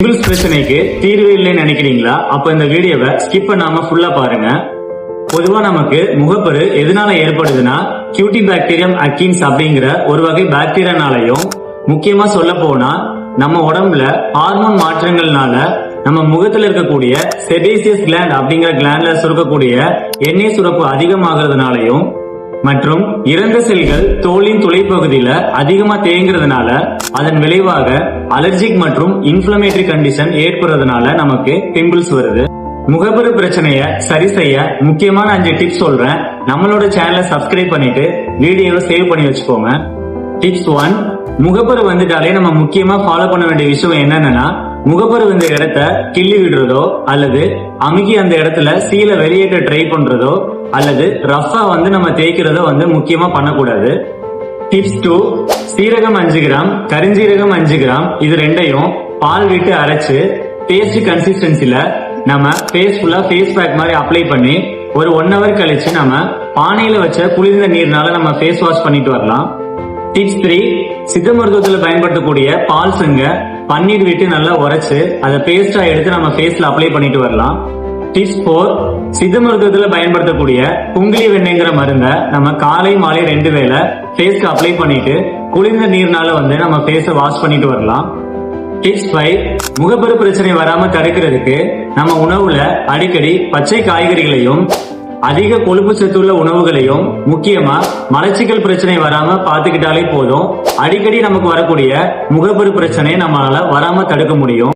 Pimples பிரச்சனைக்கு தீர்வு இல்லைன்னு நினைக்கிறீங்களா? அப்ப இந்த வீடியோவை ஸ்கிப் பண்ணாம ஃபுல்லா பாருங்க. பொதுவா நமக்கு முகப்பரு எதனால ஏற்படுதுன்னா கியூட்டி பாக்டீரியம் அக்கின்ஸ் அப்படிங்கிற ஒரு வகை பாக்டீரியானாலையும், முக்கியமா சொல்ல போனா நம்ம உடம்புல ஹார்மோன் மாற்றங்கள்னால நம்ம முகத்துல இருக்கக்கூடிய செபேசியஸ் கிளாண்ட் அப்படிங்கிற கிளாண்ட்ல சுரக்கக்கூடிய எண்ணெய் சுரப்பு அதிகமாகிறதுனாலையும், மற்றும் இறந்த செல்கள் தோலின் துளைப்பகுதியில அதிகமா தேங்குறதுனால அதன் விளைவாக அலர்ஜிக் மற்றும் இன்ஃபிளமேட்டரி கண்டிஷன் ஏற்படுறதுனால நமக்கு பிம்பிள்ஸ் வருது. முகப்பரு பிரச்சனைய சரி செய்ய முக்கியமான 5 டிப்ஸ் சொல்றேன். நம்மளோட சேனலை சப்ஸ்கிரைப் பண்ணிட்டு வீடியோவை சேவ் பண்ணி வச்சுக்கோங்க. டிப்ஸ் 1, முகப்பரு வந்துட்டாலே நம்ம முக்கியமா ஃபாலோ பண்ண வேண்டிய விஷயம் என்னன்னா, முகப்பரு வந்த இடத்த கிள்ளி விடுறதோ அல்லது அமுக்கி அந்த இடத்துல சீலை வெளியேற்ற ட்ரை பண்றதோ அல்லது ரஃபா நம்ம தேய்க்கிறதோ முக்கியமா பண்ணக்கூடாது. டிப்ஸ் 2, சீரகம் 5 கிராம், கரிஞ்சீரகம் 5 கிராம், இது ரெண்டையும் பால் விட்டு அரைச்சு பேஸ்ட் கன்சிஸ்டன்சில நம்ம ஃபேஸ் ஃபுல்லா ஃபேஸ் பேக் மாதிரி அப்ளை பண்ணி ஒரு 1 hour கழிச்சு நம்ம பானையில வச்ச குளிர்ந்த நீர்னால நம்ம ஃபேஸ் வாஷ் பண்ணிட்டு வரலாம். டிப்ஸ் 3, சித்த மருத்துவத்துல பயன்படுத்தக்கூடிய பால் சங்க பன்னீர் விட்டு நல்லா உரைச்சு அதை பேஸ்டா எடுத்து நம்ம ஃபேஸ்ல அப்ளை பண்ணிட்டு வரலாம். டிப்ஸ் 4, சித்த மருத்துவத்துல பயன்படுத்தக்கூடிய குங்கிலி வெண்ணெய்ங்கிற மருந்தை நம்ம காலை மாலை 2 வேளை ஃபேஸ்க்கு அப்ளை பண்ணிட்டு குளிர்ந்த நீர்னால நம்ம ஃபேஸை வாஷ் பண்ணிட்டு வரலாம். டிப்ஸ் 5, முகப்பரு பிரச்சனை வராம தடுக்கிறதுக்கு நம்ம உணவுல அடிக்கடி பச்சை காய்கறிகளையும் அதிக கொழுப்பு சத்துள்ள உணவுகளையும், முக்கியமா மலச்சிக்கல் பிரச்சனை வராம பாத்துக்கிட்டாலே போதும். அடிக்கடி நமக்கு வரக்கூடிய முகப்பரு பிரச்சனையை நம்மளால வராம தடுக்க முடியும்.